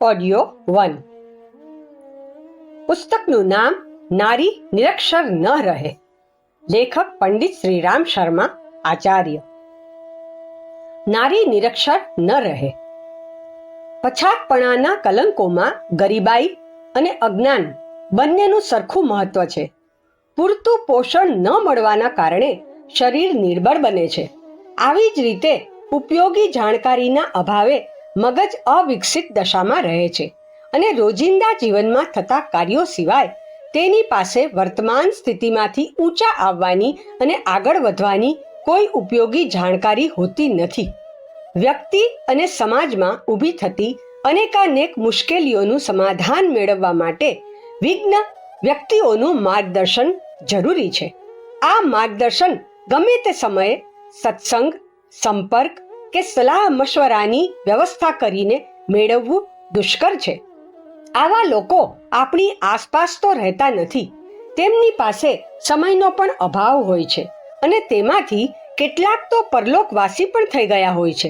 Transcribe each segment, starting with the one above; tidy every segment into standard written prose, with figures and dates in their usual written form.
Audio 1. પુસ્તકનું નામ નારી નિરક્ષર ન રહે. લેખક પંડિત શ્રીરામ શર્મા આચાર્ય. નારી નિરક્ષર ન રહે. પછાતપણાના કલંકોમાં ગરીબાઈ અને અજ્ઞાન બંનેનું સરખું મહત્વ છે. પૂરતું પોષણ ન મળવાના કારણે શરીર નિર્બળ બને છે. આવી જ રીતે ઉપયોગી જાણકારીના અભાવે મગજ અવિકસિત દશામાં રહે છે અને રોજિંદા જીવનમાં થતા કાર્યો સિવાય તેની પાસે વર્તમાન સ્થિતિમાંથી ઊંચા આવવાની અને આગળ વધવાની કોઈ ઉપયોગી જાણકારી હોતી નથી. વ્યક્તિ અને સમાજમાં ઊભી થતી અનેકાનેક મુશ્કેલીઓનું સમાધાન મેળવવા માટે વિજ્ઞ વ્યક્તિઓનું માર્ગદર્શન જરૂરી છે. આ માર્ગદર્શન ગમે તે સમયે સત્સંગ, સંપર્ક કે સલાહ મશવરાની વ્યવસ્થા કરીને મેળવવું દુષ્કર છે. આવા લોકો આપણી આસપાસ તો રહેતા નથી. તેમની પાસે સમયનો પણ અભાવ હોય છે અને તેમાંથી કેટલાક તો પરલોકવાસી પણ થઈ ગયા હોય છે.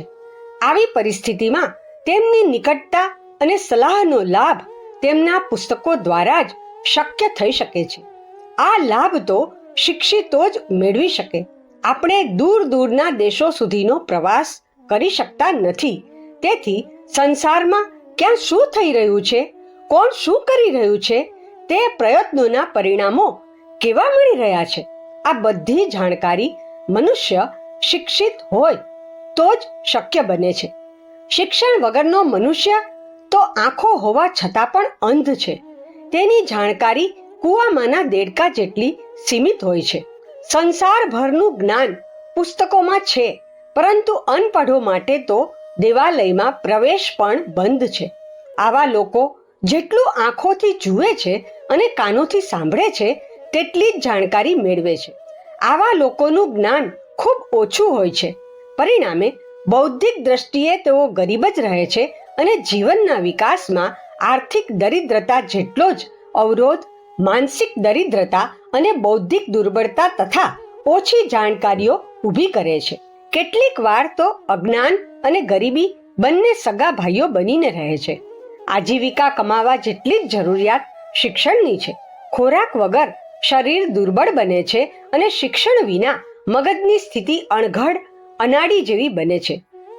આવી પરિસ્થિતિમાં તેમની નિકટતા અને સલાહનો લાભ તેમના પુસ્તકો દ્વારા જ શક્ય થઈ શકે છે. આ લાભ તો શિક્ષિતો જ મેળવી શકે. આપણે દૂર દૂરના દેશો સુધીનો પ્રવાસ કરી શકતા નથી. તેથી સંસારમાં ક્યાં શું થઈ રહ્યું છે, કોણ શું કરી રહ્યું છે, તે પ્રયત્નોના પરિણામો કેવા મળી રહ્યા છે, આ બધી જાણકારી મનુષ્ય શિક્ષિત હોય તો જ શક્ય બને છે. શિક્ષણ વગરનો મનુષ્ય તો આંખો હોવા છતાં પણ અંધ છે. તેની જાણકારી કૂવામાંના દેડકા જેટલી સીમિત હોય છે. સંસારભરનું જ્ઞાન પુસ્તકોમાં છે, પરંતુ અનપઢો માટે તો દેવાલયમાં પ્રવેશ પણ બંધ છે. આવા લોકો જેટલું આંખોથી જુએ છે અને કાનોથી સાંભળે છે તેટલી જ જાણકારી મેળવે છે. આવા લોકોનું જ્ઞાન ખૂબ ઓછું હોય છે. પરિણામે બૌદ્ધિક દ્રષ્ટિએ તેઓ ગરીબ જ રહે છે અને જીવનના વિકાસમાં આર્થિક દરિદ્રતા જેટલો જ અવરોધ, માનસિક દરિદ્રતા અને બૌદ્ધિક દુર્બળતા તથા ઓછી જાણકારીઓ ઊભી કરે છે. કેટલીક વાર તો અજ્ઞાન અને ગરીબી બંને સગા ભાઈઓ બનીને રહે છે. આજીવિકા કમાવા જેટલી જ જરૂરિયાત શિક્ષણની છે. ખોરાક વગર શરીર દુર્બળ બને છે અને શિક્ષણ વિના મગજની સ્થિતિ અણઘડ, અનાડી જેવી બને છે.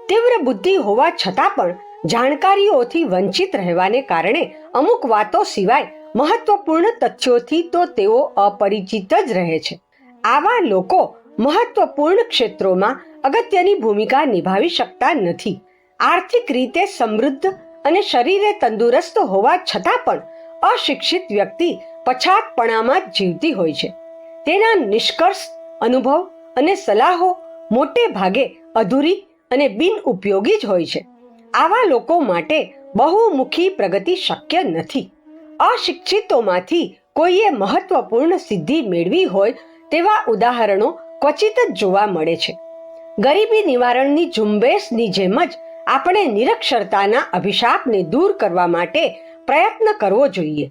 તીવ્ર બુદ્ધિ હોવા છતાં પણ જાણકારીઓથી વંચિત રહેવાને કારણે અમુક વાતો સિવાય મહત્વપૂર્ણ તથ્યોથી તો તેઓ અપરિચિત જ રહે છે. આવા લોકો મહત્વપૂર્ણ ક્ષેત્રોમાં અગત્યની ભૂમિકા નિભાવી શકતા નથી. આર્થિક રીતે સમૃદ્ધ અને શરીરે તંદુરસ્ત હોવા છતાં પણ અશિક્ષિત વ્યક્તિ પછાતપણામાં જ જીવતી હોય છે. તેના નિષ્કર્ષ, અનુભવ અને સલાહો મોટે ભાગે અધૂરી અને બિનઉપયોગી જ હોય છે. આવા લોકો માટે બહુમુખી પ્રગતિ શક્ય નથી. અશિક્ષિતોમાંથી કોઈએ મહત્વપૂર્ણ સિદ્ધિ મેળવી હોય તેવા ઉદાહરણો ક્વચિત જ જોવા મળે છે. ગરીબી નિવારણની ઝુંબેશની જેમ જ આપણે નિરક્ષરતાના અભિશાપને દૂર કરવા માટે પ્રયત્ન કરવો જોઈએ.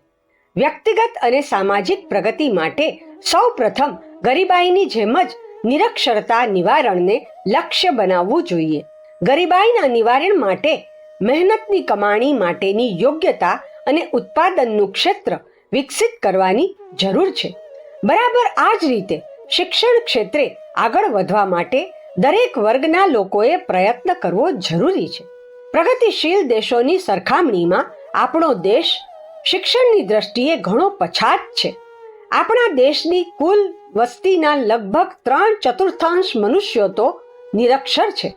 વ્યક્તિગત અને સામાજિક પ્રગતિ માટે સૌ પ્રથમ ગરીબાઈની જેમ જ નિરક્ષરતા નિવારણને લક્ષ્ય બનાવવું જોઈએ. ગરીબાઈના નિવારણ માટે મહેનતની કમાણી માટેની યોગ્યતા અને ઉત્પાદનનું ક્ષેત્ર વિકસિત કરવાની જરૂર છે. બરાબર આ જ રીતે શિક્ષણ ક્ષેત્રે આગળ વધવા માટે દરેક વર્ગના લોકોએ પ્રયત્ન કરવો જરૂરી છે. પ્રગતિશીલ દેશોની સરખામણીમાં આપણો દેશ શિક્ષણની દ્રષ્ટિએ ઘણો પછાત છે. આપણા દેશની કુલ વસ્તીના લગભગ 3/4 મનુષ્યો તો નિરક્ષર છે.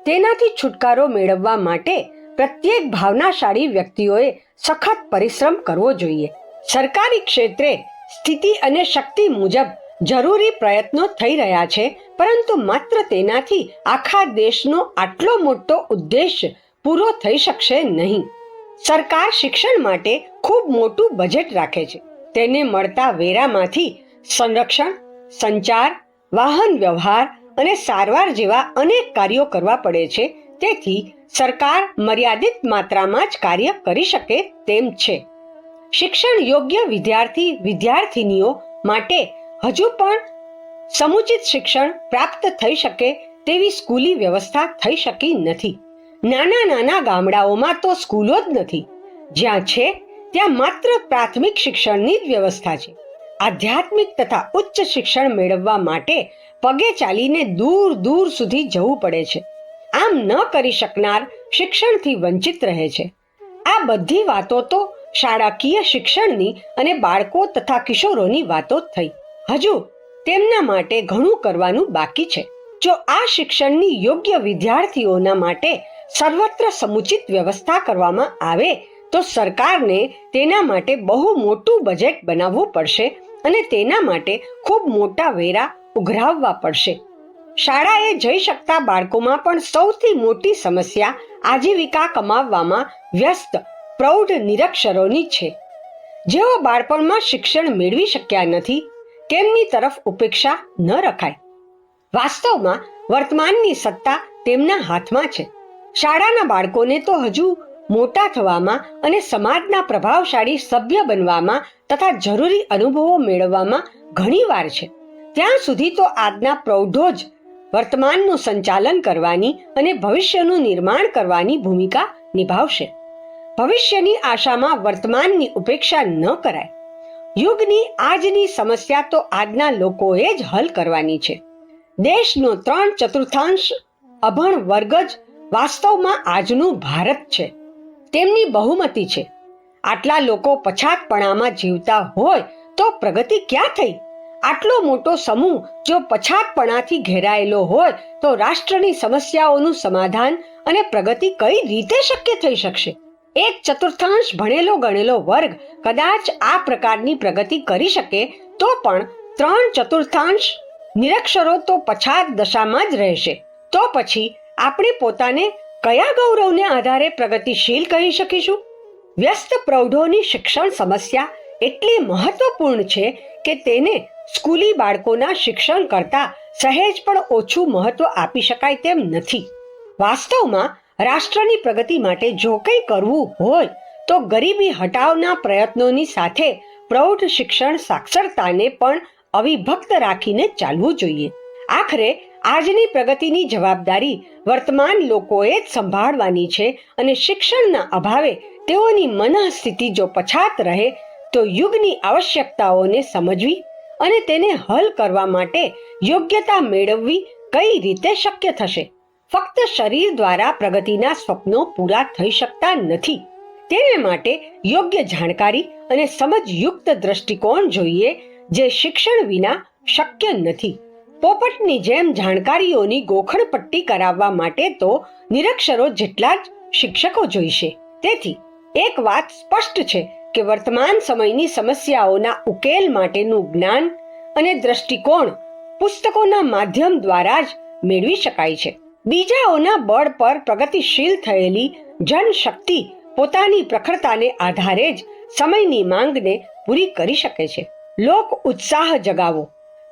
તેનાથી છુટકારો મેળવવા માટે પ્રત્યેક ભાવનાશાળી વ્યક્તિઓએ સખત પરિશ્રમ કરવો જોઈએ. સરકારી ક્ષેત્રે સ્થિતિ અને શક્તિ મુજબ જરૂરી પ્રયત્નો થઈ રહ્યા છે, પરંતુ માત્ર તેનાથી આખા દેશનો આટલો મોટો ઉદ્દેશ્ય પૂરો થઈ શકશે નહીં. સરકાર શિક્ષણ માટે ખૂબ મોટું બજેટ રાખે છે. તેને મળતા વેરામાંથી સંરક્ષણ, સંચાર, વાહન વ્યવહાર અને સારવાર જેવા અનેક કાર્યો કરવા પડે છે. તેથી સરકાર મર્યાદિત માત્રામાં જ કાર્ય કરી શકે તેમ છે. શિક્ષણ યોગ્ય વિદ્યાર્થીનીઓ માટે હજુ પણ સમુચિત શિક્ષણ પ્રાપ્ત થઈ શકે તેવી સ્કૂલી વ્યવસ્થા થઈ શકી નથી. નાના નાના ગામડાઓમાં તો સ્કૂલો જ નથી. જ્યાં છે ત્યાં માત્ર પ્રાથમિક શિક્ષણની જ વ્યવસ્થા છે. આધ્યાત્મિક તથા ઉચ્ચ શિક્ષણ મેળવવા માટે પગે ચાલીને દૂર દૂર સુધી જવું પડે છે. આમ ન કરી શકનાર શિક્ષણથી વંચિત રહે છે. આ બધી વાતો તો શાળાકીય શિક્ષણની અને બાળકો તથા કિશોરોની વાતો થઈ. હજુ તેમના માટે ઘણું કરવાનું બાકી છે. જો આ શિક્ષણની યોગ્ય વિદ્યાર્થીઓના માટે સર્વત્ર સમુચિત વ્યવસ્થા કરવામાં આવે તો સરકારને તેના માટે બહુ મોટું બજેટ બનાવવું પડશે અને તેના માટે ખૂબ મોટા વેરા ઉઘરાવવા પડશે. શાળાએ જઈ શકતા બાળકોમાં પણ સૌથી મોટી સમસ્યા આજીવિકા કમાવવામાં વ્યસ્ત પ્રૌઢ નિરક્ષરોની છે. જેઓ બાળપણમાં શિક્ષણ મેળવી શક્યા નથી તેમની તરફ ઉપેક્ષા ન રખાય. વાસ્તવમાં વર્તમાનની સત્તા તેમના હાથમાં છે. શાળાના બાળકોને તો હજુ મોટા થવામાં અને સમાજના પ્રભાવશાળી સભ્ય બનવામાં તથા જરૂરી અનુભવો મેળવવામાં ઘણી વાર છે. ત્યાં સુધી તો આજના પ્રૌઢો જ વર્તમાનનું સંચાલન કરવાની અને ભવિષ્યનું નિર્માણ કરવાની ભૂમિકા નિભાવશે. ભવિષ્યની આશામાં વર્તમાનની ઉપેક્ષા ન કરાય. યુગની આજની સમસ્યા તો આજના લોકોએ જ હલ કરવાની છે. દેશનો 3/4 અભણ વર્ગ જ વાસ્તવમાં આજનું ભારત છે. તેમની બહુમતી છે. આટલા લોકો પછાતપણામાં જીવતા હોય તો પ્રગતિ ક્યાં થઈ? આટલો મોટો સમૂહ જો પછાતપણાથી ઘેરાયેલો હોય તો રાષ્ટ્રની સમસ્યાઓનું સમાધાન અને પ્રગતિ કઈ રીતે શક્ય થઈ શકશે? 1/4 ભણેલો ગણેલો વર્ગ કદાચ આ પ્રકારની પ્રગતિ કરી શકે તો પણ 3/4 નિરક્ષરો તો પછાત દશામાં જ રહેશે. તો પછી આપણે પોતાને કયા ગૌરવને આધારે પ્રગતિશીલ કહી શકીશું? વ્યસ્ત પ્રૌઢોની શિક્ષણ સમસ્યા એટલી મહત્વપૂર્ણ છે કે તેને સ્કૂલી બાળકોના શિક્ષણ કરતા સહેજ પણ ઓછું મહત્વ આપી શકાય તેમ નથી. વાસ્તવમાં રાષ્ટ્રની પ્રગતિ માટે જો કંઈ કરવું હોય તો ગરીબી હટાવના પ્રયત્નોની સાથે પ્રૌઢ શિક્ષણ સાક્ષરતાને પણ અવિભક્ત રાખીને ચાલવું જોઈએ. આખરે આજની પ્રગતિની જવાબદારી વર્તમાન લોકોએ જ સંભાળવાની છે અને શિક્ષણના અભાવે તેઓની મનઃસ્થિતિ જો પછાત રહે તો યુગની આવશ્યકતાઓને સમજવી અને તેને હલ કરવા માટે યોગ્યતા મેળવવી કઈ રીતે શક્ય થશે? ફક્ત શરીર દ્વારા પ્રગતિના સ્વપ્નો પૂરા થઈ શકતા નથી. તેને માટે યોગ્ય જાણકારી અને સમજયુક્ત દ્રષ્ટિકોણ જોઈએ જે શિક્ષણ વિના શક્ય નથી. પોપટની જેમ જાણકારીઓની ગોખણપટ્ટી કરાવવા માટે તો નિરક્ષરો જેટલા જ શિક્ષકો જોઈશે. તેથી એક વાત સ્પષ્ટ છે કે વર્તમાન સમયની સમસ્યાઓના ઉકેલ માટેનું જ્ઞાન અને દ્રષ્ટિકોણ પુસ્તકોના માધ્યમ દ્વારા જ મેળવી શકાય છે. બીજાઓના બળ પર પ્રગતિશીલ થયેલી જનશક્તિ પોતાની પ્રખરતાને આધારે જ સમયની માંગને પૂરી કરી શકે છે. લોક ઉત્સાહ જગાવો.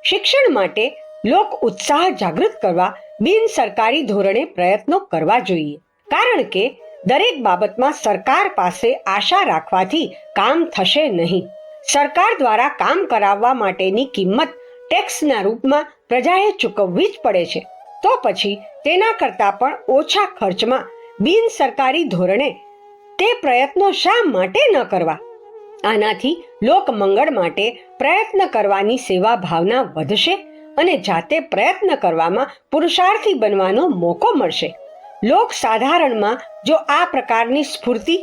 શિક્ષણ માટે લોક ઉત્સાહ જાગૃત કરવા બિન સરકારી ધોરણે પ્રયત્નો કરવા જોઈએ. કારણ કે દરેક બાબતમાં સરકાર પાસે આશા રાખવાથી કામ થશે નહીં. સરકાર દ્વારા કામ કરાવવા માટેની કિંમત ટેક્સના રૂપમાં પ્રજાએ ચૂકવવી જ પડે છે. તો પછી તેના કરતાં પણ ઓછા ખર્ચમાં બિન સરકારી ધોરણે તે પ્રયત્નો શા માટે ન કરવા? આનાથી લોકમંગળ માટે પ્રયત્ન કરવાની સેવા ભાવના વધશે અને જાતે પ્રયત્ન કરવામાં પુરુષાર્થી બનવાનો મોકો મળશે. લોક સાધારણમાં જો આ પ્રકારની સ્ફૂર્તિ,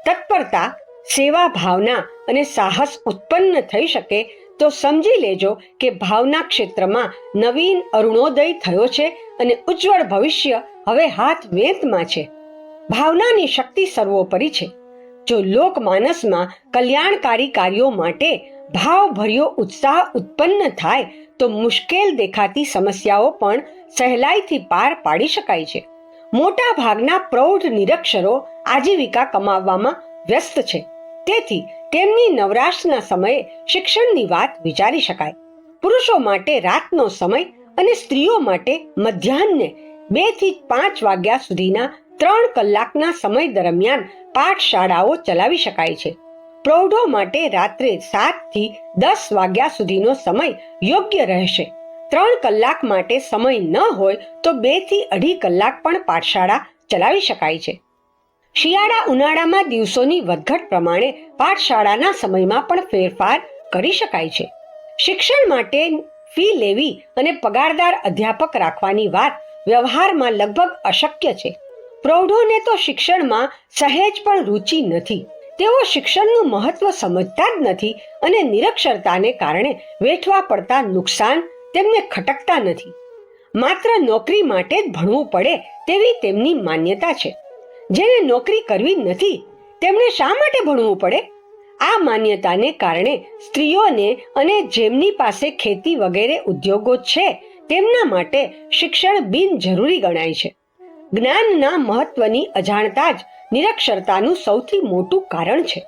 તત્પરતા, સેવા ભાવના અને સાહસ ઉત્પન્ન થઈ શકે તો સમજી લેજો કે ભાવના ક્ષેત્રમાં નવીન અરુણોદય થયો છે અને ઉજ્જવળ ભવિષ્ય હવે હાથ વેંતમાં છે. ભાવનાની શક્તિ સર્વોપરી છે. જો લોકમાનસમાં કલ્યાણકારી કાર્યો માટે ભાવભર્યો ઉત્સાહ ઉત્પન્ન થાય તો મુશ્કેલ દેખાતી સમસ્યાઓ પણ સહેલાઈથી પાર પાડી શકાય છે. મોટા ભાગના પ્રૌઢ નિરક્ષરો આજીવિકા કમાવવામાં વ્યસ્ત છે. તેથી તેમની નવરાશના સમયે શિક્ષણની વાત વિચારી શકાય. પુરુષો માટે રાતનો સમય અને સ્ત્રીઓ માટે મધ્યાહ્ને 2 થી 5 વાગ્યા સુધીના 3 કલાકના સમય દરમિયાન પાઠશાળાઓ ચલાવી શકાય છે. પ્રૌઢો માટે રાત્રે 7 થી 10 વાગ્યા સુધીનો સમય યોગ્ય રહેશે. 3 કલાક માટે સમય ન હોય તો 2 થી 2.5 કલાક પણ પાઠશાળા ચલાવી શકાય છે. શિયાળા ઉનાળામાં દિવસોની વધઘટ પ્રમાણે પાઠશાળાના સમયમાં પણ ફેરફાર કરી શકાય છે. શિક્ષણ માટે ફી લેવી અને પગારદાર અધ્યાપક રાખવાની વાત વ્યવહારમાં લગભગ અશક્ય છે. પ્રૌઢોને તો શિક્ષણમાં સહેજ પણ રુચિ નથી. તેઓ શિક્ષણનું મહત્વ સમજતા જ નથી અને નિરક્ષરતાને કારણે વેઠવા પડતા નુકસાન તેમને ખટકતા નથી. માત્ર નોકરી માટે જ ભણવું પડે તેવી તેમની માન્યતા છે. જેને નોકરી કરવી નથી તેમણે શા માટે ભણવું પડે? આ માન્યતાને કારણે સ્ત્રીઓને અને જેમની પાસે ખેતી વગેરે ઉદ્યોગો છે તેમના માટે શિક્ષણ બિનજરૂરી ગણાય છે. જ્ઞાનના મહત્વની અજાણતા જ નિરક્ષરતાનું સૌથી મોટું કારણ છે.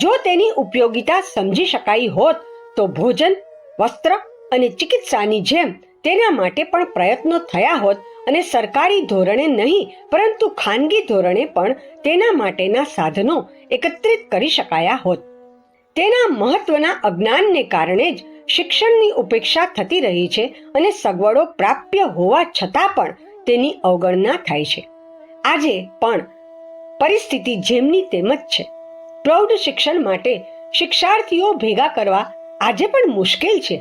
જો તેની ઉપયોગિતા સમજી શકાઈ હોત તો ભોજન, વસ્ત્ર અને ચિકિત્સાની જેમ તેના માટે પણ પ્રયત્નો થયા હોત અને સરકારી ધોરણે નહીં પરંતુ ખાનગી ધોરણે પણ તેના માટેના સાધનો એકત્રિત કરી શકાયા હોત. તેના મહત્વના અજ્ઞાનને કારણે જ શિક્ષણની ઉપેક્ષા થતી રહી છે અને સગવડો પ્રાપ્ય હોવા છતાં પણ તેની અવગણના થાય છે. આજે પણ પરિસ્થિતિ જેમની તેમ જ છે. પ્રૌઢ શિક્ષણ માટે શિક્ષાર્થીઓ ભેગા કરવા આજે પણ મુશ્કેલ છે.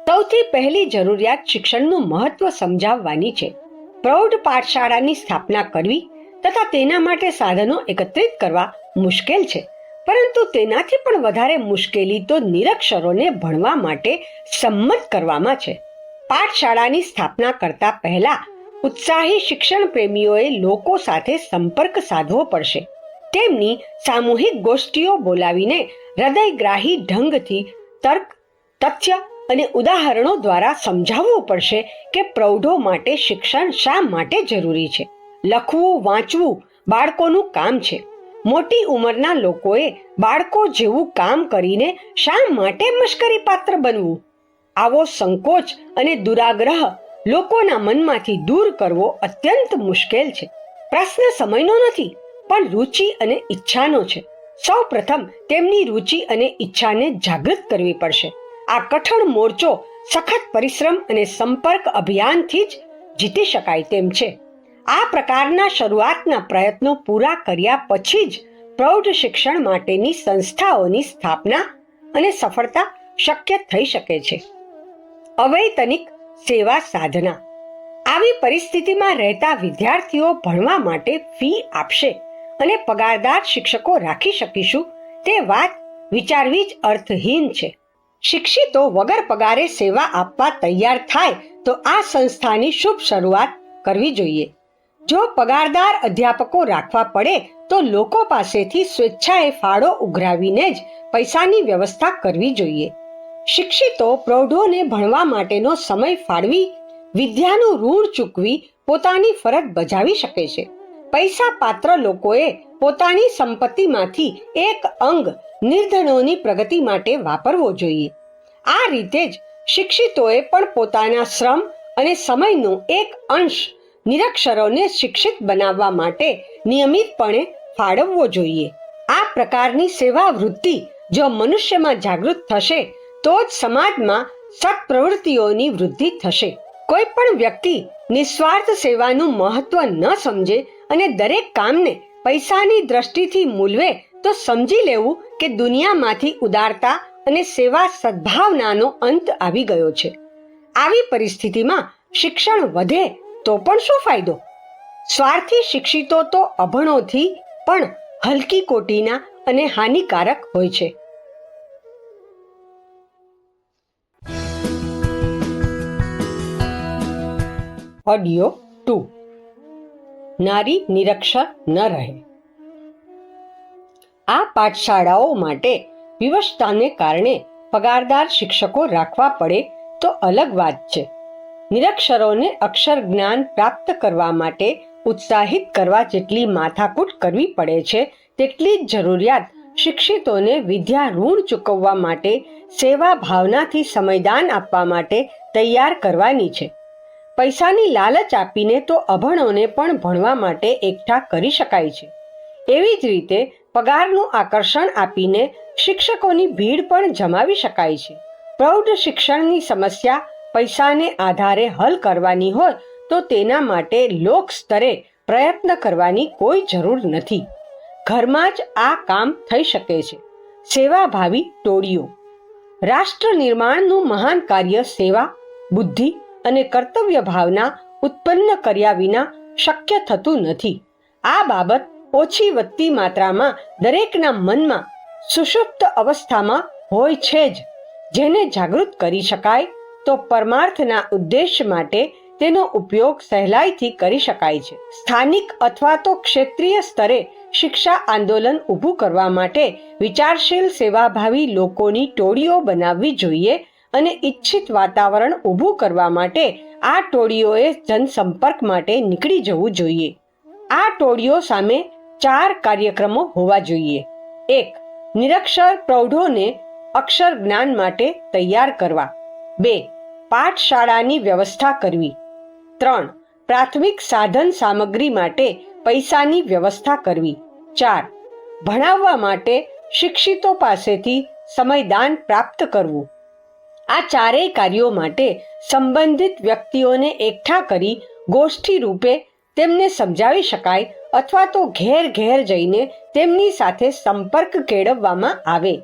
સૌથી પહેલી જરૂરિયાત શિક્ષણનું મહત્વ સમજાવવાની છે. પ્રૌઢ પાઠશાળાની સ્થાપના કરવી તથા તેના માટે સાધનો એકત્રિત કરવા મુશ્કેલ છે, પરંતુ તેનાથી પણ વધારે મુશ્કેલી તો નિરક્ષરોને ભણવા માટે સંમત કરવામાં છે. પાઠશાળાની સ્થાપના કરતા પહેલા ઉત્સાહી શિક્ષણ પ્રેમીઓએ લોકો સાથે સંપર્ક સાધવો પડશે. તેમની સામૂહિક ગોષ્ઠીઓ બોલાવીને હૃદયગ્રાહી ઢંગથી તર્ક, તથ્ય અને ઉદાહરણો દ્વારા સમજાવવું પડશે કે પ્રૌઢો માટે શિક્ષણ શા માટે જરૂરી છે. લખવું, વાંચવું બાળકોનું કામ છે. મોટી ઉંમરના લોકોએ બાળકો જેવું કામ કરીને શા માટે મશ્કરી પાત્ર બનવું? આવો સંકોચ અને દુરાગ્રહ લોકોના મનમાંથી દૂર કરવો અત્યંત મુશ્કેલ છે. પ્રશ્ન સમયનો નથી પણ રુચિ અને ઈચ્છાનો છે. સૌ પ્રથમ તેમની રુચિ અને ઈચ્છાને જાગૃત કરવી પડશે. આ કઠણ મોરચો સખત પરિશ્રમ અને સંપર્ક અભિયાનથી જ જીતી શકાય તેમ છે. આ પ્રકારના શરૂઆતના પ્રયત્નો પૂરા કર્યા પછી જ પ્રૌઢ શિક્ષણ માટેની સંસ્થાઓની સ્થાપના અને સફળતા શક્ય થઈ શકે છે. અવૈતનિક સેવા સાધના. આવી પરિસ્થિતિમાં રહેતા વિદ્યાર્થીઓ ભણવા માટે ફી આપશે અને પગારદાર શિક્ષકો રાખી શકીશું તે વાત વિચારવી જ અર્થહીન છે. શિક્ષિતો વગર પગારે સેવા આપવા તૈયાર થાય તો આ સંસ્થાની શુભ શરૂઆત કરવી જોઈએ. જો પગારદાર અધ્યાપકો રાખવા પડે તો લોકો પાસેથી સ્વેચ્છાએ ફાળો ઉઘરાવીને જ પૈસાની વ્યવસ્થા કરવી જોઈએ. શિક્ષિતો પ્રૌઢોને ભણવા માટેનો સમય ફાળવી વિદ્યાનું ઋણ ચૂકવી પોતાની ફરજ બજાવી શકે છે. પૈસા પાત્ર લોકોએ પોતાની સંપત્તિમાંથી એક અંગ નિર્ધનોની પ્રગતિ માટે વાપરવો જોઈએ. આ રીતે જ શિક્ષિતોએ પણ પોતાના શ્રમ અને સમયનો એક અંશ નિરક્ષરોને શિક્ષિત બનાવવા માટે નિયમિતપણે ફાળવવો જોઈએ. આ પ્રકારની સેવા વૃત્તિ જો મનુષ્યમાં જાગૃત થશે તો જ સમાજમાં સત્પ્રવૃત્તિઓની વૃદ્ધિ થશે. કોઈ પણ વ્યક્તિ નિસ્વાર્થ સેવાનું મહત્વ ન સમજે અને દરેક કામને પૈસાની દ્રષ્ટિથી મૂલવે તો સમજી લેવું કે દુનિયામાંથી ઉદારતા અને સેવા સદ્ભાવનાનો અંત આવી ગયો છે. આવી પરિસ્થિતિમાં શિક્ષણ વધે તો પણ શું ફાયદો? સ્વાર્થી શિક્ષિતો તો અભણોથી પણ હલકી કોટીના અને હાનિકારક હોય છે. ઓડિયો 2. નારી નિરક્ષર ન રહે. આ પાઠશાળાઓ માટે વિવશતાને કારણે પગારદાર શિક્ષકો રાખવા પડે તો અલગ વાત છે. નિરક્ષરોને અક્ષર જ્ઞાન પ્રાપ્ત કરવા માટે ઉત્સાહિત કરવા જેટલી માથાકૂટ કરવી પડે છે તેટલી જ જરૂરિયાત શિક્ષિતોને વિદ્યા ઋણ ચૂકવવા માટે સેવા ભાવનાથી સમયદાન આપવા માટે તૈયાર કરવાની છે. પૈસાની લાલચ આપીને તો અભણોને પણ ભણવા માટે એકઠા કરી શકાય છે. એવી જ રીતે પગારનું આકર્ષણ આપીને શિક્ષકોની ભીડ પણ જમાવી શકાય છે. પ્રૌઢ શિક્ષણની સમસ્યા પૈસાને આધારે હલ કરવાની હોય તો તેના માટે લોક સ્તરે પ્રયત્ન કરવાની કોઈ જરૂર નથી. ઘરમાં જ આ કામ થઈ શકે છે. સેવાભાવી ટોળીઓ. રાષ્ટ્ર નિર્માણનું મહાન કાર્ય સેવા, બુદ્ધિ અને કર્તવ્ય ભાવના ઉત્પન્ન કર્યા વિના શક્ય થતું નથી. આ બાબત ઓછી વધતી માત્રામાં દરેકના મનમાં સુષુપ્ત અવસ્થામાં હોય છે જ. જેને જાગૃત કરી શકાય તો પરમાર્થના ઉદ્દેશ્ય માટે તેનો ઉપયોગ સહેલાઈથી કરી શકાય છે. સ્થાનિક અથવા તો ક્ષેત્રીય સ્તરે શિક્ષા આંદોલન ઊભું કરવા માટે વિચારશીલ સેવાભાવી લોકોની ટોળીઓ બનાવવી જોઈએ અને ઈચ્છિત વાતાવરણ ઊભું કરવા માટે આ ટોળીઓએ જનસંપર્ક માટે નીકળી જવું જોઈએ. આ ટોળીઓ સામે 4 કાર્યક્રમો હોવા જોઈએ. 1. નિરક્ષર પ્રૌઢોને અક્ષર જ્ઞાન માટે તૈયાર કરવા. 2. પાઠશાળાની વ્યવસ્થા કરવી. 3. પ્રાથમિક સાધન સામગ્રી માટે પૈસાની વ્યવસ્થા કરવી. 4. ભણાવવા માટે શિક્ષિતો પાસેથી સમયદાન પ્રાપ્ત કરવું. આ 4 કાર્યો માટે સંબંધિત વ્યક્તિઓને એકઠા કરી ગોષ્ઠી રૂપે તેમને સમજાવી શકાય અથવા તો ઘેર ઘેર જઈને તેમની સાથે સંપર્ક કેળવવામાં આવે.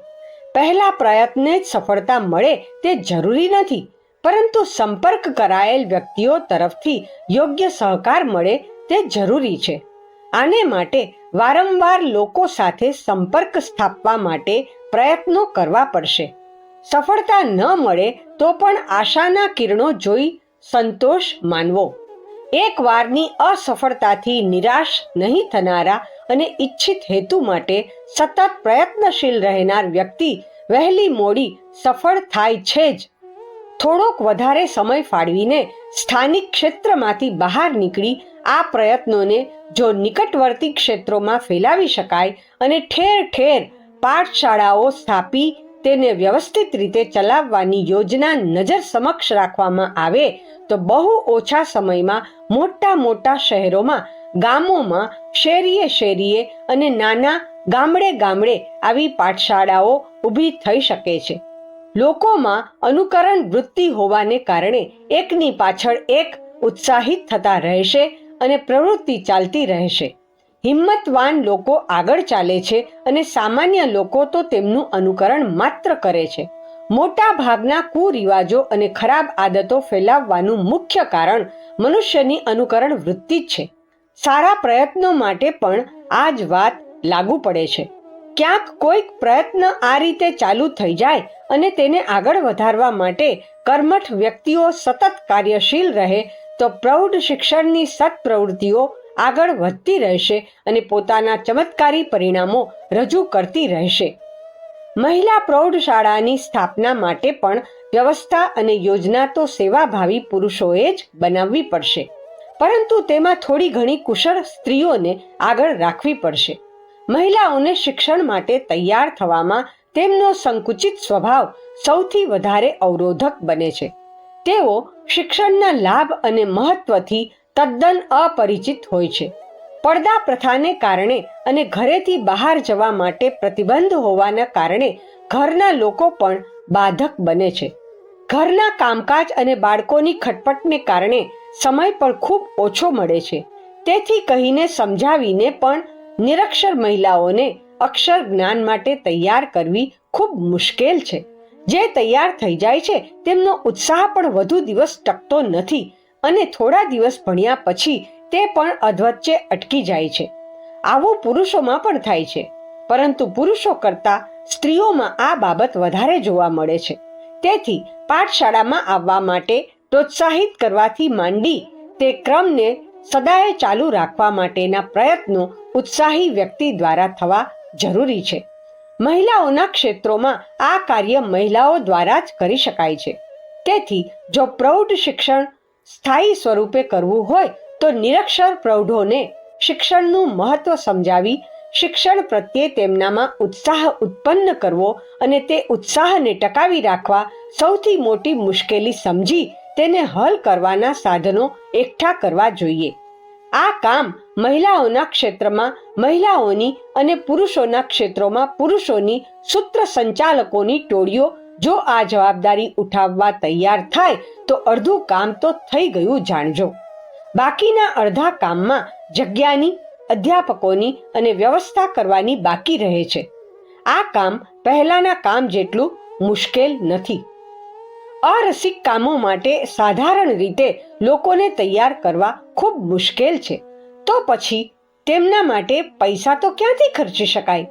પહેલા પ્રયત્ને જ સફળતા મળે તે જરૂરી નથી, પરંતુ સંપર્ક કરાયેલ વ્યક્તિઓ તરફથી યોગ્ય સહકાર મળે તે જરૂરી છે. આને માટે વારંવાર લોકો સાથે સંપર્ક સ્થાપવા માટે પ્રયત્નો કરવા પડશે. સફળતા ન મળે તો પણ આશાના કિરણો જોઈ સંતોષ માનવો. એક વારની અસફળતાથી નિરાશ નહીં થનારા અને ઈચ્છિત હેતુ માટે સતત પ્રયત્નશીલ રહેનાર વ્યક્તિ વહેલી મોડી સફળ થાય છે જ. થોડોક વધારે સમય ફાળવીને સ્થાનિક ક્ષેત્રમાંથી બહાર નીકળી આ પ્રયત્નોને જો નિકટવર્તી ક્ષેત્રોમાં ફેલાવી શકાય અને ઠેર ઠેર પાઠશાળાઓ સ્થાપી તેને વ્યવસ્થિત રીતે ચલાવવાની યોજના નજર સમક્ષ રાખવામાં આવે તો બહુ ઓછા સમયમાં મોટા મોટા શહેરોમાં, ગામોમાં, શેરીએ શેરીએ અને નાના ગામડે ગામડે આવી પાઠશાળાઓ ઊભી થઈ શકે છે. લોકોમાં અનુકરણ વૃત્તિ હોવાને કારણે એકની પાછળ એક ઉત્સાહિત થતા રહેશે અને પ્રવૃત્તિ ચાલતી રહેશે. હિંમતવાન લોકો આગળ ચાલે છે અને સામાન્ય લોકો તો તેમનું અનુકરણ માત્ર કરે છે. મોટા ભાગના કુરિવાજો અને ખરાબ આદતો ફેલાવવાનું મુખ્ય કારણ મનુષ્યની અનુકરણ વૃત્તિ જ છે. સારા પ્રયત્નો માટે પણ આ જ વાત લાગુ પડે છે. ક્યાંક કોઈક પ્રયત્ન આ રીતે ચાલુ થઈ જાય અને તેને આગળ વધારવા માટે કર્મઠ વ્યક્તિઓ સતત કાર્યશીલ રહે તો પ્રૌઢ શિક્ષણની સત્પ્રવૃત્તિઓ આગળ વધતી રહેશે અને પોતાના ચમત્કારી પરિણામો રજૂ કરતી રહેશે. મહિલા પ્રૌઢશાળાની સ્થાપના માટે પણ વ્યવસ્થા અને યોજના તો સેવાભાવી પુરુષોએ જ બનાવવી પડશે, પરંતુ તેમાં થોડી ઘણી કુશળ સ્ત્રીઓને આગળ રાખવી પડશે. મહિલાઓને શિક્ષણ માટે તૈયાર થવામાં તેમનો સંકુચિત સ્વભાવ સૌથી વધારે અવરોધક બને છે. તેઓ શિક્ષણના લાભ અને મહત્વથી તદ્દન અપરિચિત હોય છે. પડદા પ્રથાને કારણે અને ઘરેથી બહાર જવા માટે પ્રતિબંધ હોવાના કારણે ઘરના લોકો પણ બાધક બને છે. ઘરના કામકાજ અને બાળકોની ખટપટને કારણે સમય પણ ખૂબ ઓછો મળે છે. તેથી કહીને સમજાવીને પણ નિરક્ષર મહિલાઓને અક્ષર જ્ઞાન માટે તૈયાર કરવી ખૂબ મુશ્કેલ છે. જે તૈયાર થઈ જાય છે તેમનો ઉત્સાહ પણ વધુ દિવસ ટકતો નથી અને થોડા દિવસ ભણ્યા પછી તે પણ અધવચ્ચે અટકી જાય છે. આવું પુરુષોમાં પણ થાય છે, પરંતુ પુરુષો કરતા સ્ત્રીઓમાં આ બાબત વધારે જોવા મળે છે. તેથી પાઠશાળામાં આવવા માટે પ્રોત્સાહિત કરવાથી માંડી તે ક્રમને સદાય ચાલુ રાખવા માટેના પ્રયત્નો ઉત્સાહી વ્યક્તિ દ્વારા થવા જરૂરી છે. મહિલાઓના ક્ષેત્રોમાં આ કાર્ય મહિલાઓ દ્વારા જ કરી શકાય છે. તેથી જો પ્રૌઢ શિક્ષણ સ્થાયી સ્વરૂપે કરવું હોય તો નિરક્ષર પ્રૌઢોને શિક્ષણનું મહત્વ સમજાવી શિક્ષણ પ્રત્યે તેમનામાં ઉત્સાહ ઉત્પન્ન કરવો અને તે ઉત્સાહને ટકાવી રાખવા સૌથી મોટી મુશ્કેલી સમજી તેને હલ કરવાના સાધનો એકઠા કરવા જોઈએ. આ કામ મહિલાઓના ક્ષેત્રમાં મહિલાઓની અને પુરુષોના ક્ષેત્રોમાં પુરુષોની સૂત્ર સંચાલકોની ટોળીઓ જો આ જવાબદારી ઉઠાવવા તૈયાર થાય તો અડધું કામ તો થઈ ગયું જાણજો. બાકીના અડધા કામમાં જગ્યાની અધ્યાપકોની અને વ્યવસ્થા કરવાની બાકી રહે છે. આ કામ પહેલાના કામ જેટલું મુશ્કેલ નથી. અરસિક કામો માટે સાધારણ રીતે લોકોને તૈયાર કરવા ખૂબ મુશ્કેલ છે, તો પછી તેમના માટે પૈસા તો ક્યાંથી ખર્ચી શકાય?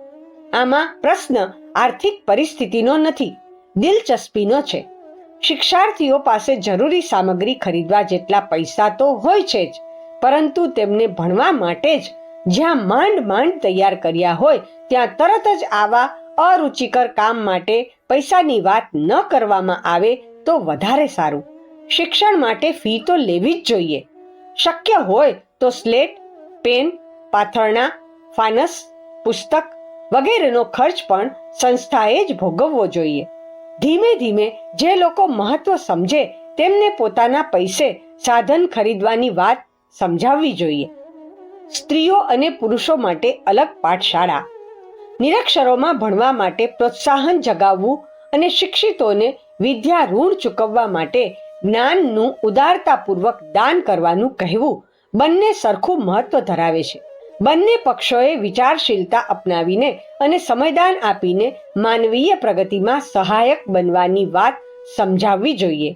આમાં પ્રશ્ન આર્થિક પરિસ્થિતિનો નથી, દિલચસ્પીનો છે. શિક્ષાર્થીઓ પાસે જરૂરી સામગ્રી ખરીદવા જેટલા પૈસા તો હોય છે જ, પરંતુ તેમને ભણવા માટે જ જ્યાં માંડ માંડ તૈયાર કર્યા હોય ત્યાં તરત જ આવા અરુચિકર કામ માટે પૈસાની વાત ન કરવામાં આવે તો વધારે સારું. શિક્ષણ માટે ફી તો લેવી જ જોઈએ. શક્ય હોય તો સ્લેટ, પેન, પાથરણા, ફાનસ, પુસ્તક વગેરેનો ખર્ચ પણ સંસ્થાએ જ ભોગવવો જોઈએ. ધીમે ધીમે જે લોકો મહત્વ સમજે તેમને પોતાના પૈસે સાધન ખરીદવાની વાત સમજાવવી જોઈએ. સ્ત્રીઓ અને પુરુષો માટે અલગ પાઠશાળા. નિરક્ષરોમાં ભણવા માટે પ્રોત્સાહન જગાવવું અને શિક્ષિતોને વિદ્યા ઋણ ચૂકવવા માટે જ્ઞાનનું ઉદારતાપૂર્વક દાન કરવાનું કહેવું બંને સરખું મહત્વ ધરાવે છે. બંને પક્ષોએ વિચારશીલતા અપનાવીને અને સમયદાન આપીને માનવીય પ્રગતિમાં સહાયક બનવાની વાત સમજાવવી જોઈએ.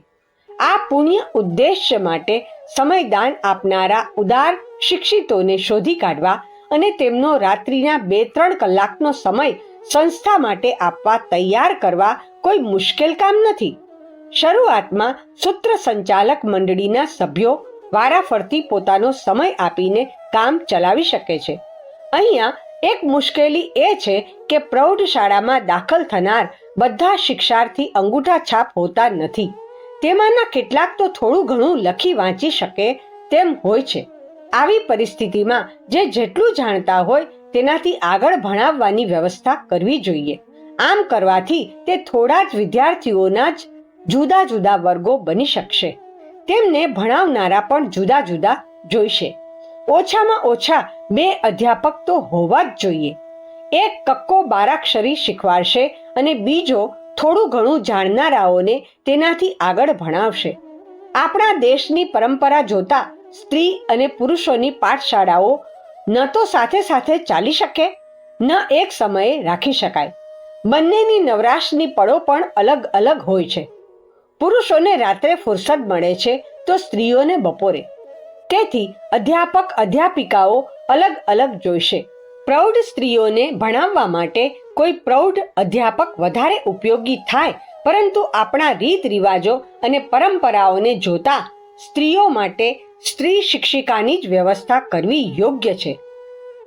આ પુણ્ય ઉદ્દેશ્ય માટે સમયદાન આપનારા ઉદાર શિક્ષિતોને શોધી કાઢવા અને તેમનો રાત્રિના 2-3 કલાકનો સમય સંસ્થા માટે આપવા તૈયાર કરવા કોઈ મુશ્કેલ કામ નથી. શરૂઆતમાં સૂત્ર સંચાલક મંડળીના સભ્યો વારાફરતી પોતાનો સમય આપીને કામ ચલાવી શકે છે. અહીંયા એક મુશ્કેલી એ છે કે પ્રૌઢશાળામાં દાખલ થનાર બધા શિક્ષાર્થી અંગૂઠા છાપ હોતા નથી. તેમાંના કેટલાક તો થોડું ઘણું લખી વાંચી શકે તેમ હોય છે. આવી પરિસ્થિતિમાં જે જેટલું જાણતા હોય તેનાથી આગળ ભણાવવાની વ્યવસ્થા કરવી જોઈએ. આમ કરવાથી તે થોડા જ વિદ્યાર્થીઓના જ જુદા જુદા વર્ગો બની શકશે. તેમને ભણાવનારા પણ જુદા જુદા જોઈશે. ઓછામાં ઓછા 2 અધ્યાપક તો હોવા જ જોઈએ. એક કક્કો બારાક્ષરી શીખવાડશે અને બીજો થોડું ઘણું જાણનારાઓને તેનાથી આગળ ભણાવશે. આપણા દેશની પરંપરા જોતા સ્ત્રી અને પુરુષોની પાઠશાળાઓ ન તો સાથે સાથે ચાલી શકે, ન એક સમયે રાખી શકાય. બંનેની નવરાશની પળો પણ અલગ અલગ હોય છે. પુરુષોને રાત્રે ફુરસદ મળે છે તો સ્ત્રીઓને બપોરે. તેથી અધ્યાપક અધ્યાપિકાઓ અલગ અલગ જોઈશે. પ્રૌઢ સ્ત્રીઓને ભણાવવા માટે કોઈ પ્રૌઢ અધ્યાપક વધારે ઉપયોગી થાય, પરંતુ આપણા રીત રિવાજો અને પરંપરાઓને જોતા સ્ત્રીઓ માટે સ્ત્રી શિક્ષિકાની જ વ્યવસ્થા કરવી યોગ્ય છે.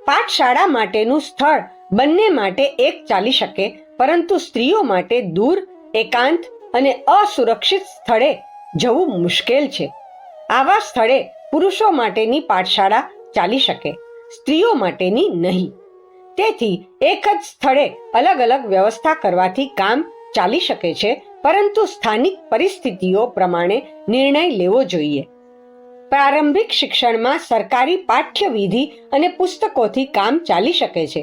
પાઠશાળા માટેનું સ્થળ બંને માટે એક ચાલી શકે, પરંતુ સ્ત્રીઓ માટે દૂર, એકાંત અને અસુરક્ષિત સ્થળે જવું મુશ્કેલ છે. આવા સ્થળે પુરુષો માટેની પાઠશાળા ચાલી શકે, સ્ત્રીઓ માટેની નહીં. તેથી એક જ સ્થળે અલગ અલગ વ્યવસ્થા કરવાથી કામ ચાલી શકે છે, પરંતુ સ્થાનિક પરિસ્થિતિઓ પ્રમાણે નિર્ણય લેવો જોઈએ. પ્રારંભિક શિક્ષણમાં સરકારી પાઠ્યવિધિ અને પુસ્તકોથી કામ ચાલી શકે છે.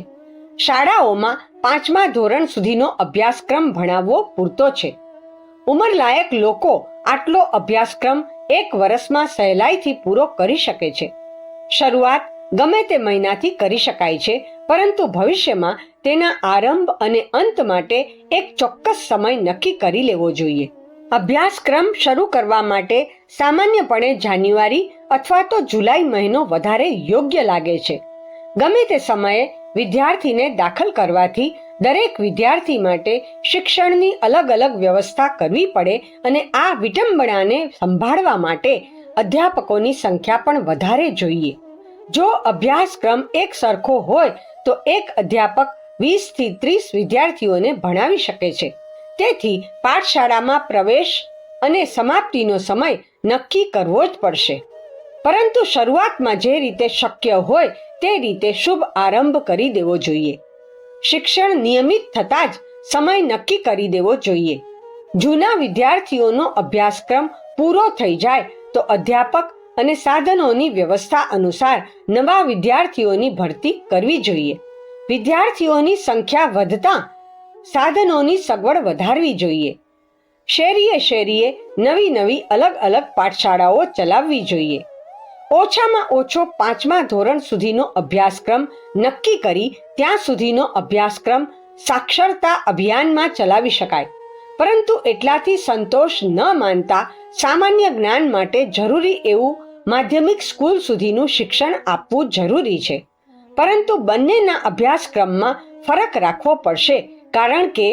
શાળાઓમાં 5મા ધોરણ સુધીનો અભ્યાસક્રમ ભણાવવો પૂરતો છે. ઉંમરલાયક લોકો આટલો અભ્યાસક્રમ 1 વર્ષમાં સહેલાઈથી પૂરો કરી શકે છે. શરૂઆત ગમે તે મહિનાથી કરી શકાય છે, પરંતુ ભવિષ્યમાં તેના આરંભ અને અંત માટે એક ચોક્કસ સમય નક્કી કરી લેવો જોઈએ. અભ્યાસક્રમ શરૂ કરવા માટે સામાન્યપણે જાન્યુઆરી અથવા તો જુલાઈ મહિનો વધારે યોગ્ય લાગે છે. ગમે તે સમયે વિદ્યાર્થીને દાખલ કરવાથી દરેક વિદ્યાર્થી માટે શિક્ષણની અલગ અલગ વ્યવસ્થા કરવી પડે અને આ વિટંબણાને સંભાળવા માટે અધ્યાપકોની સંખ્યા પણ વધારે જોઈએ. જો અભ્યાસક્રમ એક સરખો હોય તો એક અધ્યાપક 20 થી 30 વિદ્યાર્થીઓને ભણાવી શકે છે. તેથી પાઠશાળામાં પ્રવેશ અને સમાપ્તિનો સમય નક્કી કરવો જ પડશે. પરંતુ શરૂઆતમાં જે રીતે શક્ય હોય તે રીતે શુભ આરંભ કરી દેવો જોઈએ. શિક્ષણ નિયમિત થતાં જ સમય નક્કી કરી દેવો જોઈએ. જૂના વિદ્યાર્થીઓનો અભ્યાસક્રમ પૂરો થઈ જાય તો અધ્યાપક અને સાધનોની વ્યવસ્થા અનુસાર નવા વિદ્યાર્થીઓની ભરતી કરવી જોઈએ. વિદ્યાર્થીઓની સંખ્યા વધતા સાધનોની સગવડ વધારવી જોઈએ. શેરીએ શેરીએ નવી નવી અલગ અલગ પાઠશાળાઓ ચલાવવી જોઈએ. ઓછામાં ઓછો 5મા ધોરણ સુધીનો અભ્યાસક્રમ નક્કી કરી ત્યાં સુધીનો અભ્યાસક્રમ સાક્ષરતા અભિયાનમાં ચલાવી શકાય. પરંતુ એટલાથી સંતોષ ન માનતા સામાન્ય જ્ઞાન માટે જરૂરી એવું માધ્યમિક સ્કૂલ સુધીનું શિક્ષણ આપવું જરૂરી છે. પરંતુ બંનેના અભ્યાસક્રમમાં ફરક રાખવો પડશે, કારણ કે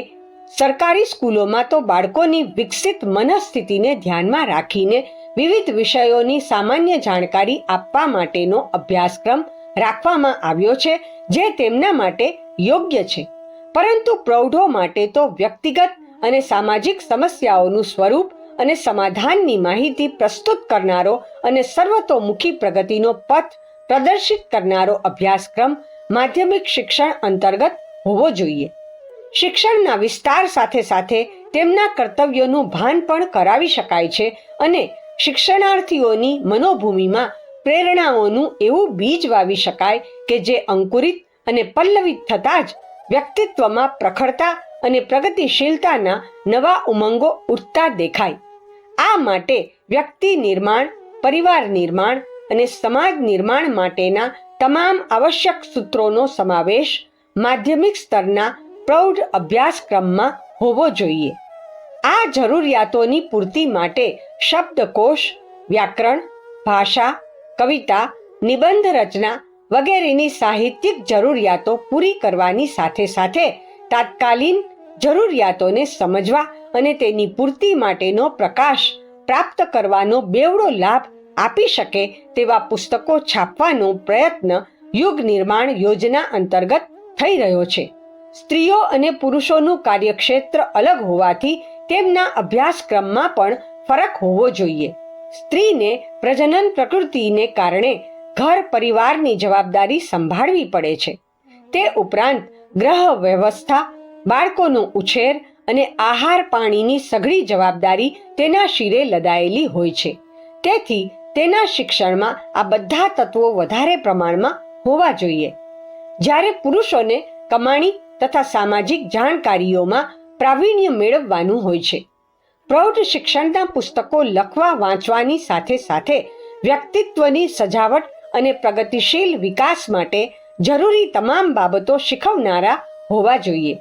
સરકારી સ્કૂલોમાં તો બાળકોની વિકસિત મનસ્થિતિને ધ્યાનમાં રાખીને વિવિધ વિષયોની સામાન્ય જાણકારી આપવા માટેનો અભ્યાસક્રમ રાખવામાં આવ્યો છે, જે તેમના માટે યોગ્ય છે. પરંતુ પ્રૌઢો માટે તો વ્યક્તિગત અને સામાજિક સમસ્યાઓનું સ્વરૂપ અને સમાધાનની માહિતી પ્રસ્તુત કરનારો અને સર્વતોમુખી પ્રગતિનો પથ પ્રદર્શિત કરનારો અભ્યાસક્રમ માધ્યમિક શિક્ષણ અંતર્ગત હોવો જોઈએ. શિક્ષણના વિસ્તાર સાથે સાથે તેમના કર્તવ્યોનું ભાન પણ કરાવી શકાય છે અને શિક્ષણાર્થીઓની મનોભૂમિમાં પ્રેરણાઓનું એવું બીજ વાવી શકાય કે જે અંકુરિત અને પલ્લવિત થતાં જ વ્યક્તિત્વમાં પ્રખરતા અને પ્રગતિશીલતાના નવા ઉમંગો ઉઠતા દેખાય. આ માટે વ્યક્તિ નિર્માણ, પરિવાર નિર્માણ અને સમાજ નિર્માણ માટેના તમામ આવશ્યક સૂત્રોનો સમાવેશ માધ્યમિક સ્તરના પ્રૌઢ અભ્યાસક્રમમાં હોવો જોઈએ. આ જરૂરિયાતોની પૂર્તિ માટે શબ્દકોશ, વ્યાકરણ, ભાષા, કવિતા, નિબંધ રચના વગેરેની સાહિત્યિક જરૂરિયાતો પૂરી કરવાની સાથે સાથે તાત્કાલિન જરૂરિયાતોને સમજવા અને તેની પૂર્તિ માટેનો પ્રકાશ પ્રાપ્ત કરવાનો બેવડો લાભ આપી શકે તેવા પુસ્તકો છાપવાનો પ્રયત્ન યુગ નિર્માણ યોજના અંતર્ગત થઈ રહ્યો છે. સ્ત્રીઓ અને પુરુષોનું કાર્યક્ષેત્ર અલગ હોવાથી તેમના અભ્યાસક્રમમાં પણ ફરક હોવો જોઈએ. સ્ત્રીને પ્રજનન પ્રકૃતિને કારણે ઘર પરિવારની જવાબદારી સંભાળવી પડે છે. તે ઉપરાંત ગ્રહ વ્યવસ્થા, બાળકોનો ઉછેર અને આહાર પાણીની સઘળી જવાબદારી તેના શિરે લદાયેલી હોય છે. તેથી તેના શિક્ષણમાં આ બધા તત્વો વધારે પ્રમાણમાં હોવા જોઈએ. જ્યારે પુરુષોને કમાણી તથા સામાજિક જાણકારીઓમાં પ્રાવીણ્ય મેળવવાનું હોય છે. પ્રૌઢ શિક્ષણના પુસ્તકો લખવા વાંચવાની સાથે સાથે વ્યક્તિત્વની સજાવટ અને પ્રગતિશીલ વિકાસ માટે જરૂરી તમામ બાબતો શીખવનારા હોવા જોઈએ.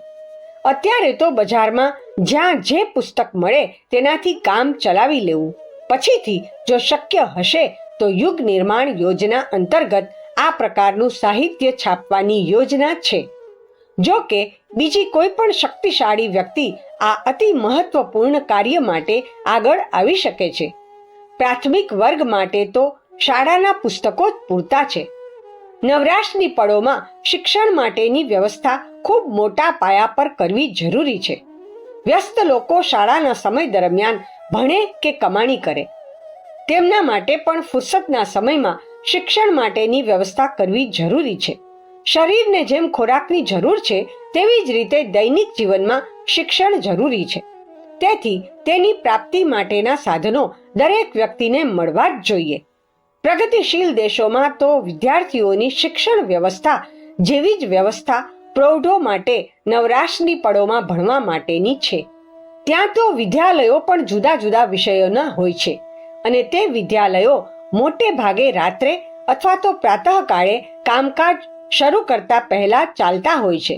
અત્યારે તો બજારમાં જ્યાં જે પુસ્તક મળે તેનાથી કામ ચલાવી લેવું. પછીથી જો શક્ય હશે તો યુગ નિર્માણ યોજના અંતર્ગત આ પ્રકારનું સાહિત્ય છાપવાની યોજના છે. જો કે બીજી કોઈ પણ શક્તિશાળી વ્યક્તિ આ અતિ મહત્વપૂર્ણ કાર્ય માટે આગળ આવી શકે છે. પ્રાથમિક વર્ગ માટે તો શાળાના પુસ્તકો જ પૂરતા છે. નવરાશની પળોમાં શિક્ષણ માટેની વ્યવસ્થા ખૂબ મોટા પાયા પર કરવી જરૂરી છે. વ્યસ્ત લોકો શાળાના સમય દરમિયાન ભણે કે કમાણી કરે. તેમના માટે પણ ફુરસતના સમયમાં શિક્ષણ માટેની વ્યવસ્થા કરવી જરૂરી છે. શરીરને જેમ ખોરાકની જરૂર છે તેવી જ રીતે દૈનિક જીવનમાં શિક્ષણ જરૂરી છે. તેથી તેની પ્રાપ્તિ માટેના સાધનો દરેક વ્યક્તિને મળવા જ જોઈએ. પ્રગતિશીલ દેશોમાં તો વિદ્યાર્થીઓની શિક્ષણ વ્યવસ્થા જેવી જ વ્યવસ્થા પ્રૌઢો માટે નવરાશની પળોમાં ભણવા માટેની છે. ત્યાં તો વિદ્યાલયો પણ જુદા જુદા વિષયોના હોય છે અને તે વિદ્યાલયો મોટે ભાગે રાત્રે અથવા તો પ્રાતઃકાળે કામકાજ શરૂ કરતા પહેલા ચાલતા હોય છે.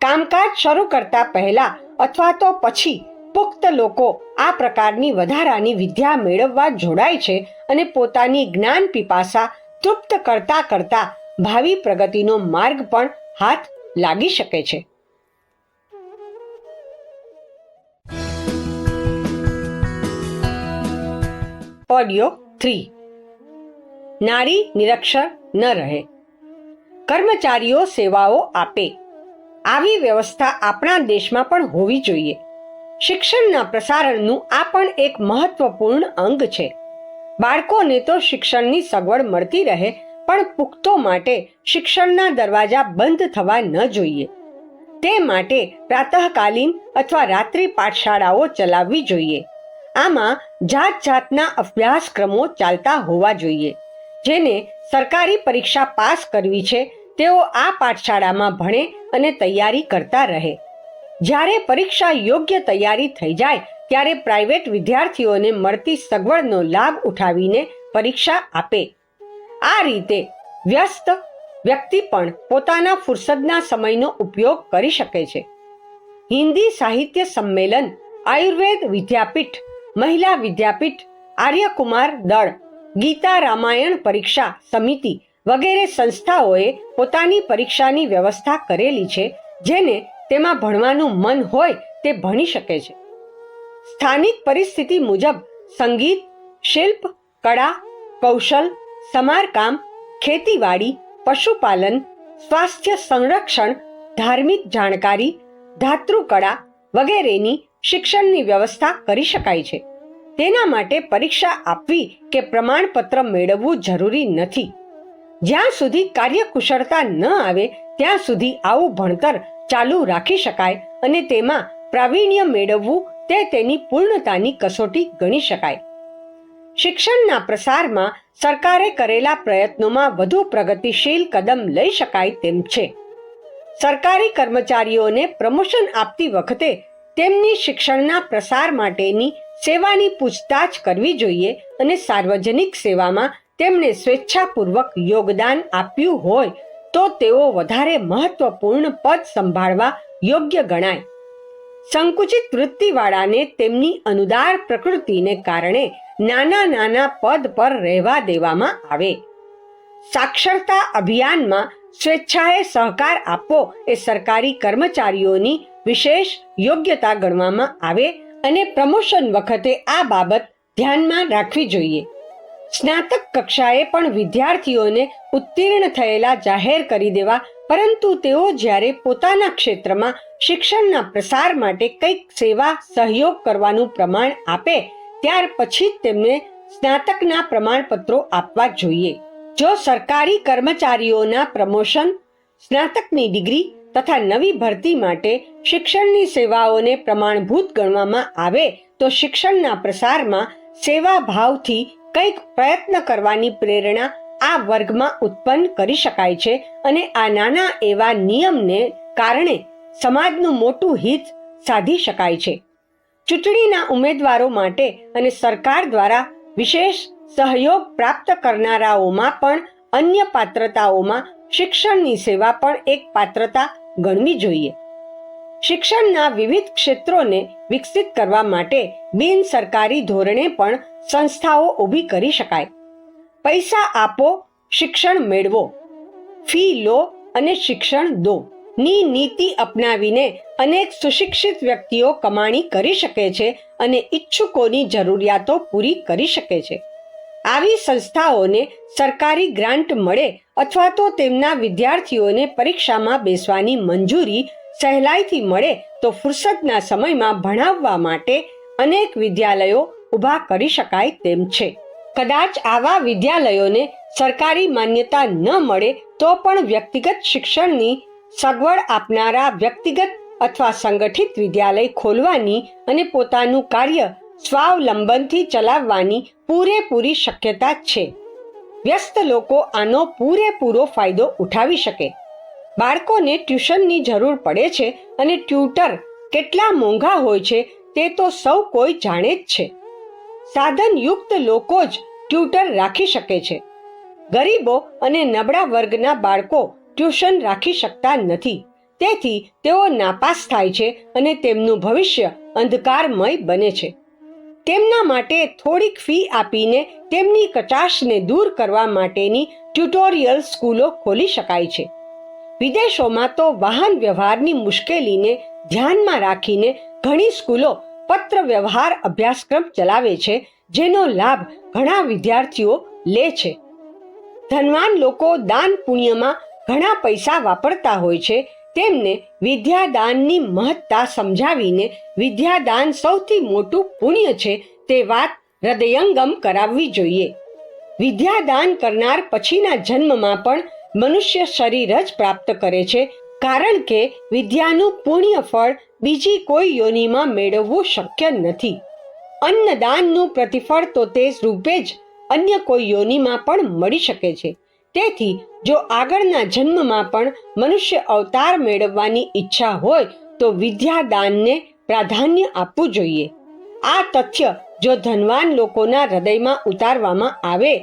કામકાજ શરૂ કરતા પહેલા અથવા તો પછી પુખ્ત લોકો આ પ્રકારની વધારાની વિદ્યા મેળવવા જોડાય છે અને પોતાની જ્ઞાન પીપાસા તૃપ્ત કરતા કરતા ભાવિ પ્રગતિનો માર્ગ પણ હાથ લાગી શકે છે. ઓડિયો 3. નારી નિરક્ષર ન રહે, કર્મચારીઓ સેવાઓ આપે. આવી વ્યવસ્થા આપણા દેશમાં પણ હોવી જોઈએ. શિક્ષણના પ્રસારણનું આ પણ એક મહત્વપૂર્ણ અંગ છે. બાળકોને તો શિક્ષણની સગવડ મળતી રહે, પણ પુખ્તો માટે શિક્ષણના દરવાજા બંધ થવા ન જોઈએ. તે માટે પ્રાતઃકાલીન અથવા રાત્રિ પાઠશાળાઓ ચલાવવી જોઈએ. આમાં જાત જાતના અભ્યાસક્રમો ચાલતા હોવા જોઈએ. જેને સરકારી પરીક્ષા પાસ કરવી છે તેઓ આ પાઠશાળામાં ભણે અને તૈયારી કરતા રહે. જ્યારે પરીક્ષા યોગ્ય તૈયારી થઈ જાય ત્યારે પ્રાઇવેટ વિદ્યાર્થીઓને મળતી સગવડનો લાભ ઉઠાવીને પરીક્ષા આપે. આ રીતે વ્યસ્ત વ્યક્તિ પણ પોતાના ફુરસદના સમયનો ઉપયોગ કરી શકે છે. હિન્દી સાહિત્ય સંમેલન, આયુર્વેદ વિદ્યાપીઠ, મહિલા વિદ્યાપીઠ, આર્યકુમાર દળ, ગીતા રામાયણ પરીક્ષા સમિતિ વગેરે સંસ્થાઓએ પોતાની પરીક્ષાની વ્યવસ્થા કરેલી છે. જેને તેમાં ભણવાનું મન હોય તે ભણી શકે છે. સ્થાનિક પરિસ્થિતિ મુજબ સંગીત, શિલ્પ, કળા, કૌશલ, સમારકામ, ખેતીવાડી, પશુપાલન, સ્વાસ્થ્ય સંરક્ષણ, ધાર્મિક જાણકારી, ધાતૃકળા વગેરેની શિક્ષણની વ્યવસ્થા કરી શકાય છે. તેના માટે પરીક્ષા આપવી કે પ્રમાણપત્ર મેળવવું જરૂરી નથી. જ્યાં સુધી કાર્યકુશળતા ન આવે ત્યાં સુધી આવું ભણતર ચાલુ રાખી શકાય અને તેમાં પ્રાવીણ્ય મેળવવું તે તેની પૂર્ણતાની કસોટી ગણી શકાય. શિક્ષણના પ્રસારમાં સરકારે કરેલા પ્રયત્નોમાં વધુ પ્રગતિશીલ કદમ લઈ શકાય તેમ છે. સરકારી કર્મચારીઓને પ્રમોશન આપતી વખતે તેમની શિક્ષણના પ્રસાર માટેની સેવાની પૂછતાછ કરવી જોઈએ અને સાર્વજનિક સેવામાં તેમણે સ્વેચ્છાપૂર્વક યોગદાન આપ્યું હોય તો તેઓ વધારે મહત્વપૂર્ણ પદ સંભાળવા યોગ્ય ગણાય. સંકુચિત વૃત્તિવાળાને તેમની અનુદાર પ્રકૃતિને કારણે નાના નાના પદ પર રહેવા દેવામાં આવે. સાક્ષરતા અભિયાનમાં સ્વેચ્છાએ સહકાર આપવો એ સરકારી કર્મચારીઓની વિશેષ યોગ્યતા ગણવામાં આવે અને પ્રમોશન વખતે આ બાબત ધ્યાનમાં રાખવી જોઈએ. સ્નાતક કક્ષાએ પણ વિદ્યાર્થીઓને ઉત્તીર્ણ થયેલા જાહેર કરી દેવા, પરંતુ તેઓ જ્યારે પોતાના ક્ષેત્રમાં શિક્ષણના પ્રસાર માટે કંઈક સેવા સહયોગ કરવાનું પ્રમાણ આપે ત્યાર પછી જ તેમને સ્નાતકના પ્રમાણપત્રો આપવા જોઈએ. જો સરકારી કર્મચારીઓના પ્રમોશન, સ્નાતકની ડિગ્રી તથા નવી ભરતી માટે શિક્ષણની સેવાઓને પ્રમાણભૂત ગણવામાં આવે તો શિક્ષણના પ્રસારમાં સેવાભાવથી કંઈક પ્રયત્ન કરવાની પ્રેરણા આ વર્ગમાં ઉત્પન્ન કરી શકાય છે અને આ નાના એવા નિયમને કારણે સમાજનું મોટું હિત સાધી શકાય છે. ચૂંટણીના ઉમેદવારો માટે અને સરકાર દ્વારા વિશેષ સહયોગ પ્રાપ્ત કરનારાઓમાં પણ અન્ય પાત્રતાઓમાં શિક્ષણની સેવા પણ એક પાત્રતા ગણવી જોઈએ. શિક્ષણના વિવિધ ક્ષેત્રોને વિકસિત કરવા માટે બિન સરકારી ધોરણે પણ સંસ્થાઓ ઊભી કરી શકાય. પૈસા આપો, શિક્ષણ મેળવો, ફી લો અને શિક્ષણ દો ની નીતિ અપનાવીને અનેક સુશિક્ષિત વ્યક્તિઓ કમાણી કરી શકે છે અને ઈચ્છુકોની જરૂરિયાતો પૂરી કરી શકે છે. આવી સંસ્થાઓને સરકારી ગ્રાન્ટ મળે અથવા તો તેમના વિદ્યાર્થીઓને પરીક્ષામાં બેસવાની મંજૂરી સહેલાઈથી મળે તો ફુરસદના સમયમાં ભણાવવા માટે અનેક વિદ્યાલયો ઊભા કરી શકાય તેમ છે. કદાચ આવા વિદ્યાલયોને સરકારી માન્યતા ન મળે તો પણ વ્યક્તિગત શિક્ષણની સગવડ આપનારા વ્યક્તિગત અથવા સંગઠિત વિદ્યાલય ખોલવાની અને પોતાનું કાર્ય સ્વાવલંબનથી ચલાવવાની પૂરેપૂરી શક્યતા છે. વ્યસ્ત લોકો આનો પૂરેપૂરો ફાયદો ઉઠાવી શકે. બાળકોને ટ્યુશનની જરૂર પડે છે અને ટ્યુટર કેટલા મોંઘા હોય છે તે તો સૌ કોઈ જાણે જ છે. સાધનયુક્ત લોકો જ ટ્યુટર રાખી શકે છે. ગરીબો અને નબળા વર્ગના બાળકો ટ્યુશન રાખી શકતા નથી. તેથી તેઓ નાપાસ થાય છે અને તેમનું ભવિષ્ય અંધકારમય બને છે. તેમના માટે થોડીક ફી આપીને તેમની કચાશને દૂર કરવા માટેની ટ્યુટોરિયલ સ્કૂલો ખોલી શકાય છે. વિદેશોમાં તો વાહન વ્યવહારની મુશ્કેલીને ધ્યાનમાં રાખીને ઘણી સ્કૂલો પત્ર વ્યવહાર અભ્યાસક્રમ ચલાવે છે, જેનો લાભ ઘણા વિદ્યાર્થીઓ લે છે. ધનવાન લોકો દાન પુણ્યમાં ઘણા પૈસા વાપરતા હોય છે. તેમને વિદ્યાદાનની મહત્તા સમજાવીને વિદ્યાદાન સૌથી મોટું પુણ્ય છે તે વાત હૃદયંગમ કરાવવી જોઈએ. વિદ્યાદાન કરનાર પછીના જન્મમાં પણ મનુષ્ય શરીર જ પ્રાપ્ત કરે છે, કારણ કે વિદ્યાનું પુણ્ય ફળ બીજી કોઈ યોનિમાં મેળવવું શક્ય નથી. અન્નદાનનું પ્રતિફળ તો તે રૂપે જ અન્ય કોઈ યોનિમાં પણ મળી શકે છે. તેથી જો આગળના જન્મમાં પણ મનુષ્ય અવતાર મેળવવાની ઈચ્છા હોય તો વિદ્યાદાનને પ્રાધાન્ય આપવું જોઈએ. આ તથ્ય જો ધનવાન લોકોના હૃદયમાં ઉતારવામાં આવે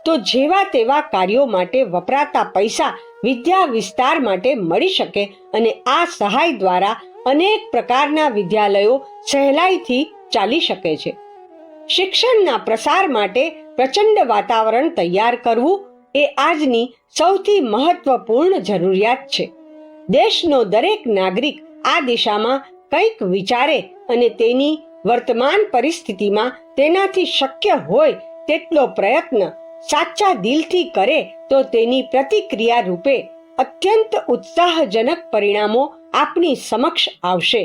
તો જેવા તેવા કાર્યો માટે વપરાતા પૈસા વિદ્યા વિસ્તાર માટે મળી શકે અને આ સહાય દ્વારા અનેક પ્રકારના વિદ્યાલયો સહેલાઈથી ચાલી શકે છે. શિક્ષણના પ્રસાર માટે પ્રચંડ વાતાવરણ તૈયાર કરવું એ આજની સૌથી મહત્વપૂર્ણ જરૂરિયાત છે. દેશનો દરેક નાગરિક આ દિશામાં કંઈક વિચારે અને તેની વર્તમાન પરિસ્થિતિમાં તેનાથી શક્ય હોય તેટલો પ્રયત્ન સાચા દિલથી કરે તો તેની પ્રતિક્રિયા રૂપે અત્યંત ઉત્સાહજનક પરિણામો આપણી સમક્ષ આવશે.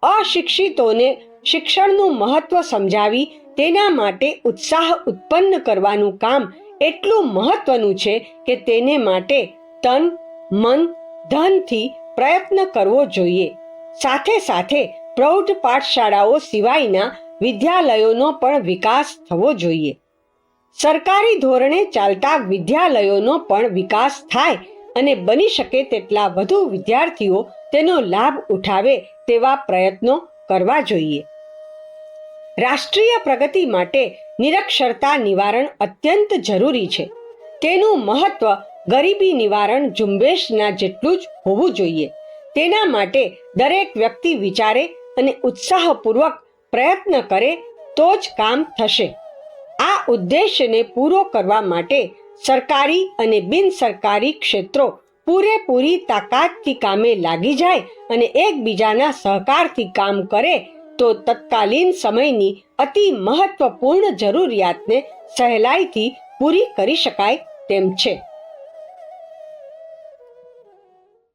અશિક્ષિતોને શિક્ષણનું મહત્વ સમજાવી તેના માટે ઉત્સાહ ઉત્પન્ન કરવાનું કામ એટલું મહત્વનું છે કે તેને માટે તન, મન, ધનથી પ્રયત્ન કરવો જોઈએ. સાથે સાથે પ્રૌઢ પાઠશાળાઓ સિવાયના વિદ્યાલયોનો પણ વિકાસ થવો જોઈએ. સરકારી ધોરણે ચાલતા વિદ્યાલયોનો પણ વિકાસ થાય અને બની શકે તેટલા વધુ વિદ્યાર્થીઓ તેનો લાભ ઉઠાવે તેવા પ્રયત્નો કરવા જોઈએ. રાષ્ટ્રીય પ્રગતિ માટે નિરક્ષરતા નિવારણ અત્યંત જરૂરી છે. તેનું મહત્વ ગરીબી નિવારણ ઝુંબેશના જેટલું જ હોવું જોઈએ. તેના માટે દરેક વ્યક્તિ વિચારે અને ઉત્સાહપૂર્વક પ્રયત્ન કરે તો જ કામ થશે. આ ઉદ્દેશ્યને પૂરો કરવા માટે સરકારી અને બિનસરકારી ક્ષેત્રો પૂરેપૂરી તાકાતથી કામે લાગી જાય અને એકબીજાના સહકારથી કામ કરે તો તત્કાલીન સમયની અતિ મહત્વપૂર્ણ જરૂરિયાતને સહેલાઈથી પૂરી કરી શકાય તેમ છે.